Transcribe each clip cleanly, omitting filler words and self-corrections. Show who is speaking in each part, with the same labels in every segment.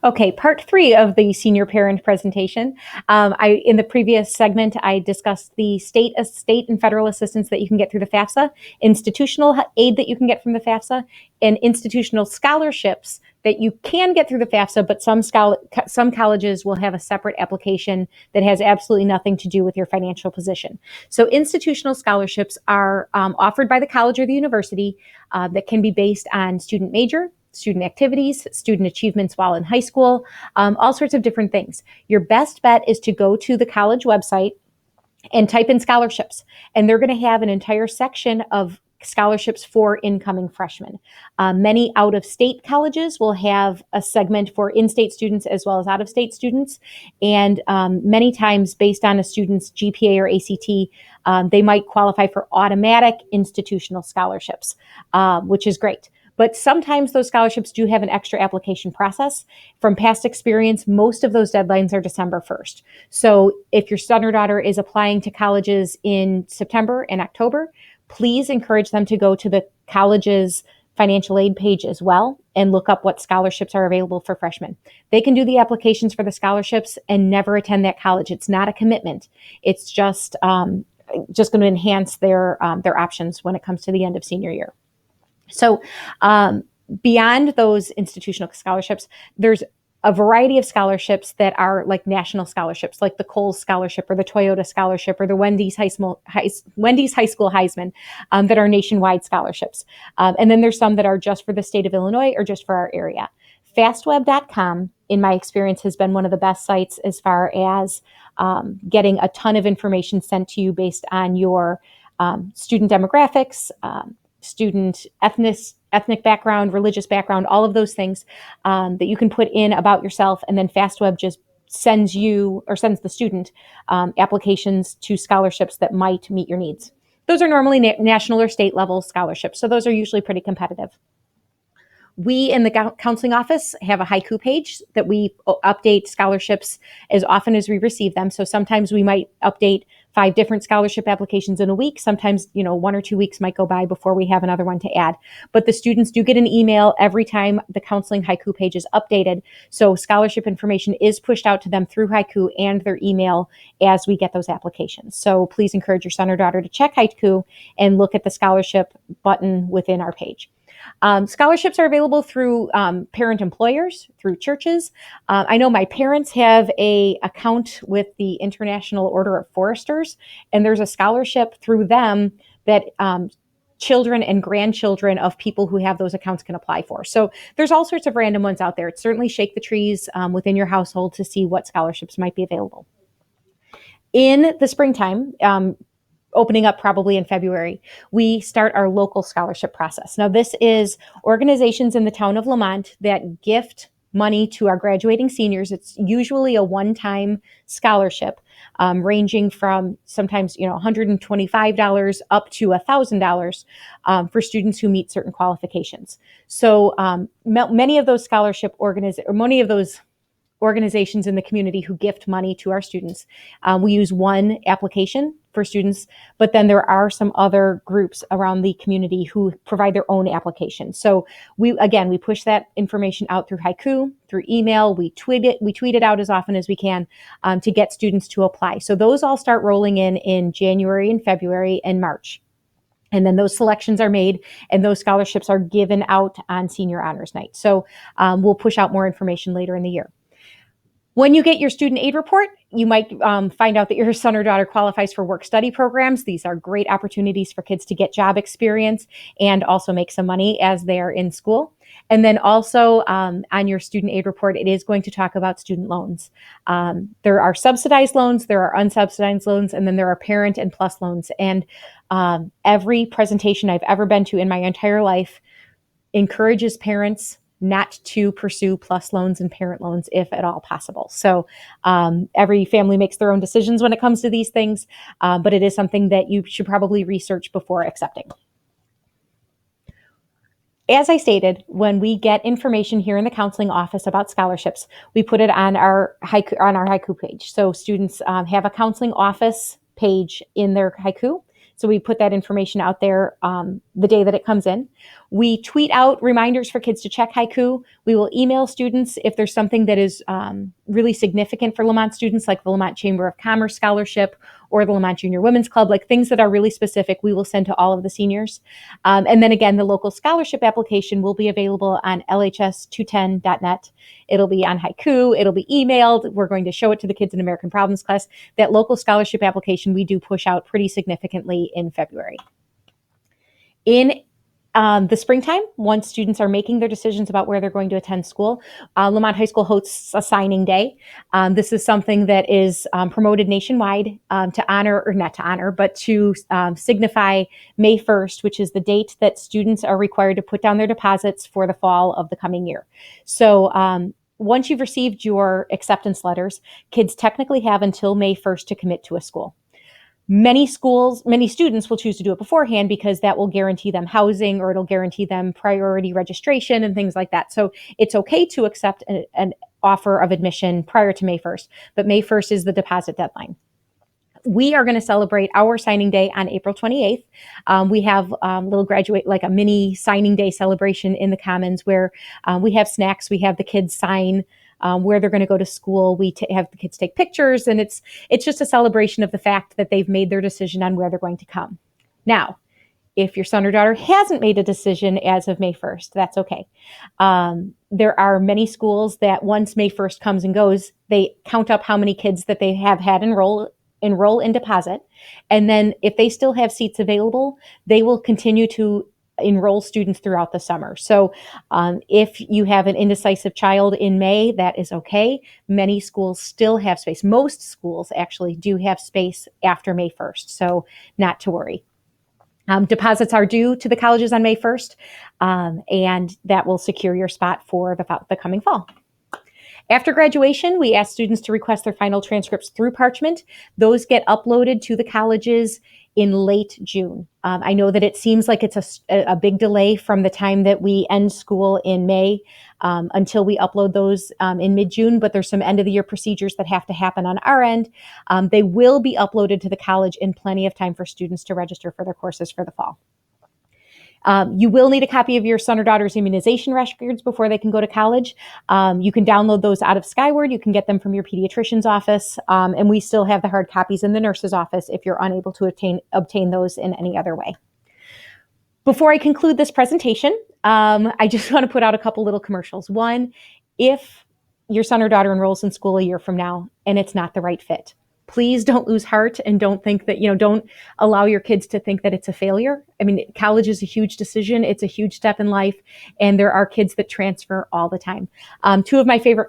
Speaker 1: Okay, part three of the senior parent presentation. In the previous segment, I discussed the state and federal assistance that you can get through the FAFSA, institutional aid that you can get from the FAFSA, and institutional scholarships that you can get through the FAFSA, but some colleges will have a separate application that has absolutely nothing to do with your financial position. So institutional scholarships are offered by the college or the university that can be based on student major, student activities, student achievements while in high school, all sorts of different things. Your best bet is to go to the college website and type in scholarships, and they're going to have an entire section of scholarships for incoming freshmen. Many out-of-state colleges will have a segment for in-state students as well as out-of-state students, and many times based on a student's GPA or ACT, they might qualify for automatic institutional scholarships, which is great. But sometimes those scholarships do have an extra application process. From past experience, most of those deadlines are December 1st. So if your son or daughter is applying to colleges in September and October, please encourage them to go to the college's financial aid page as well and look up what scholarships are available for freshmen. They can do the applications for the scholarships and never attend that college. It's not a commitment. It's just going to enhance their options when it comes to the end of senior year. So beyond those institutional scholarships, there's a variety of scholarships that are like national scholarships, like the Kohl's Scholarship or the Toyota Scholarship or the Wendy's High School Heisman, that are nationwide scholarships. And then there's some that are just for the state of Illinois or just for our area. Fastweb.com, in my experience, has been one of the best sites as far as getting a ton of information sent to you based on your student demographics, student ethnic background, religious background, all of those things that you can put in about yourself, and then FastWeb just sends the student applications to scholarships that might meet your needs. Those are normally national or state level scholarships, so those are usually pretty competitive. We in the counseling office have a Haiku page that we update scholarships as often as we receive them. So sometimes we might update 5 different scholarship applications in a week. Sometimes, 1 or 2 weeks might go by before we have another one to add. But the students do get an email every time the counseling Haiku page is updated. So scholarship information is pushed out to them through Haiku and their email as we get those applications. So please encourage your son or daughter to check Haiku and look at the scholarship button within our page. Scholarships are available through parent employers, through churches. I know my parents have a account with the International Order of Foresters, and there's a scholarship through them that children and grandchildren of people who have those accounts can apply for. So there's all sorts of random ones out there. Certainly shake the trees within your household to see what scholarships might be available. In the springtime, opening up probably in February, we start our local scholarship process. Now, this is organizations in the town of Lamont that gift money to our graduating seniors. It's usually a one-time scholarship, ranging from sometimes $125 up to $1,000 for students who meet certain qualifications. So many of those organizations in the community who gift money to our students. We use one application for students, but then there are some other groups around the community who provide their own application. So we push that information out through Haiku, through email. We tweet it out as often as we can to get students to apply. So those all start rolling in January and February and March. And then those selections are made and those scholarships are given out on Senior Honors Night. So we'll push out more information later in the year. When you get your student aid report, you might find out that your son or daughter qualifies for work-study programs. These are great opportunities for kids to get job experience and also make some money as they're in school. And then also on your student aid report, it is going to talk about student loans. There are subsidized loans, there are unsubsidized loans, and then there are parent and plus loans. And every presentation I've ever been to in my entire life encourages parents not to pursue plus loans and parent loans if at all possible. So every family makes their own decisions when it comes to these things, but it is something that you should probably research before accepting. As I stated, when we get information here in the counseling office about scholarships, we put it on our Haiku page. So students have a counseling office page in their Haiku. So we put that information out there the day that it comes in. We tweet out reminders for kids to check haiku. We will email students if there's something that is really significant for Lamont students, like the Lamont Chamber of Commerce Scholarship or the Lamont Junior Women's Club, like things that are really specific, we will send to all of the seniors. And then again, the local scholarship application will be available on lhs210.net. It'll be on haiku, it'll be emailed. We're going to show it to the kids in American Problems class. That local scholarship application we do push out pretty significantly in February. In the springtime, once students are making their decisions about where they're going to attend school, Lamont High School hosts a signing day. This is something that is promoted nationwide to honor, or not to honor, but to signify May 1st, which is the date that students are required to put down their deposits for the fall of the coming year. So once you've received your acceptance letters, kids technically have until May 1st to commit to a school. Many students will choose to do it beforehand because that will guarantee them housing, or it'll guarantee them priority registration and things like that. So it's okay to accept an offer of admission prior to May 1st, but May 1st is the deposit deadline. We are going to celebrate our signing day on April 28th. We have like a mini signing day celebration in the Commons where we have snacks, we have the kids sign where they're going to go to school. We have the kids take pictures, and it's just a celebration of the fact that they've made their decision on where they're going to come. Now, if your son or daughter hasn't made a decision as of May 1st, that's okay. There are many schools that once May 1st comes and goes, they count up how many kids that they have had enroll in deposit. And then if they still have seats available, they will continue to enroll students throughout the summer. So if you have an indecisive child in May, that is okay. Many schools still have space. Most schools actually do have space after May 1st, so not to worry. Deposits are due to the colleges on May 1st, and that will secure your spot for the coming fall. After graduation, we ask students to request their final transcripts through Parchment. Those get uploaded to the colleges in late June. I know that it seems like it's a big delay from the time that we end school in May until we upload those in mid-June, but there's some end of the year procedures that have to happen on our end. They will be uploaded to the college in plenty of time for students to register for their courses for the fall. You will need a copy of your son or daughter's immunization records before they can go to college. You can download those out of Skyward. You can get them from your pediatrician's office. And we still have the hard copies in the nurse's office if you're unable to obtain those in any other way. Before I conclude this presentation, I just want to put out a couple little commercials. One, if your son or daughter enrolls in school a year from now and it's not the right fit, please don't lose heart and don't think that, don't allow your kids to think that it's a failure. I mean, college is a huge decision. It's a huge step in life. And there are kids that transfer all the time. Two of my favorite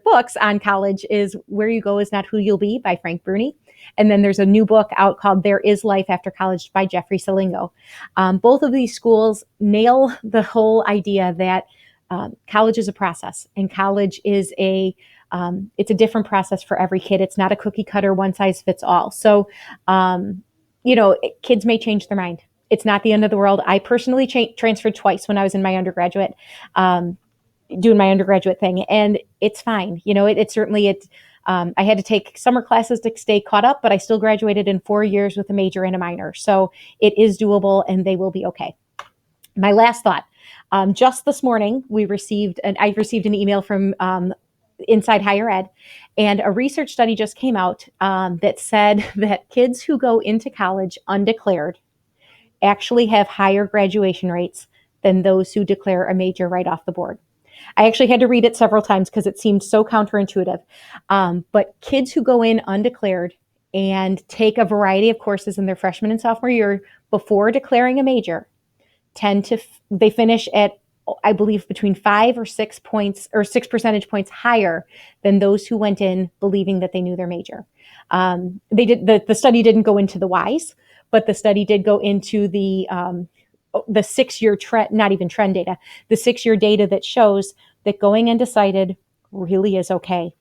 Speaker 1: books on college is Where You Go Is Not Who You'll Be by Frank Bruni. And then there's a new book out called There Is Life After College by Jeffrey Selingo. Both of these schools nail the whole idea that college is a process, and college is it's a different process for every kid. It's not a cookie cutter, one size fits all. So, kids may change their mind. It's not the end of the world. I personally transferred twice when I was in my undergraduate, doing my undergraduate thing, and it's fine. I had to take summer classes to stay caught up, but I still graduated in 4 years with a major and a minor. So it is doable, and they will be okay. My last thought, just this morning, I received an email from Inside Higher Ed, and a research study just came out that said that kids who go into college undeclared actually have higher graduation rates than those who declare a major right off the board. I actually had to read it several times because it seemed so counterintuitive. But kids who go in undeclared and take a variety of courses in their freshman and sophomore year before declaring a major they finish at, I believe, between 5 or 6 points or 6 percentage points higher than those who went in believing that they knew their major. The study didn't go into the whys, but the study did go into the 6-year trend, not even trend data, the 6-year data that shows that going undecided really is okay.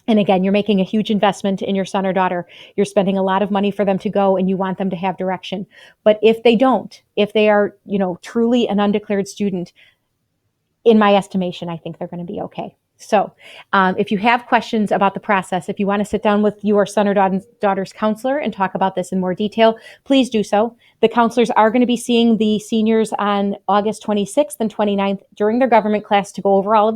Speaker 1: And again, you're making a huge investment in your son or daughter. You're spending a lot of money for them to go, and you want them to have direction. But if they are, truly an undeclared student, in my estimation, I think they're going to be okay. So if you have questions about the process, if you want to sit down with your son or daughter's counselor and talk about this in more detail, please do so. The counselors are going to be seeing the seniors on August 26th and 29th during their government class to go over all of this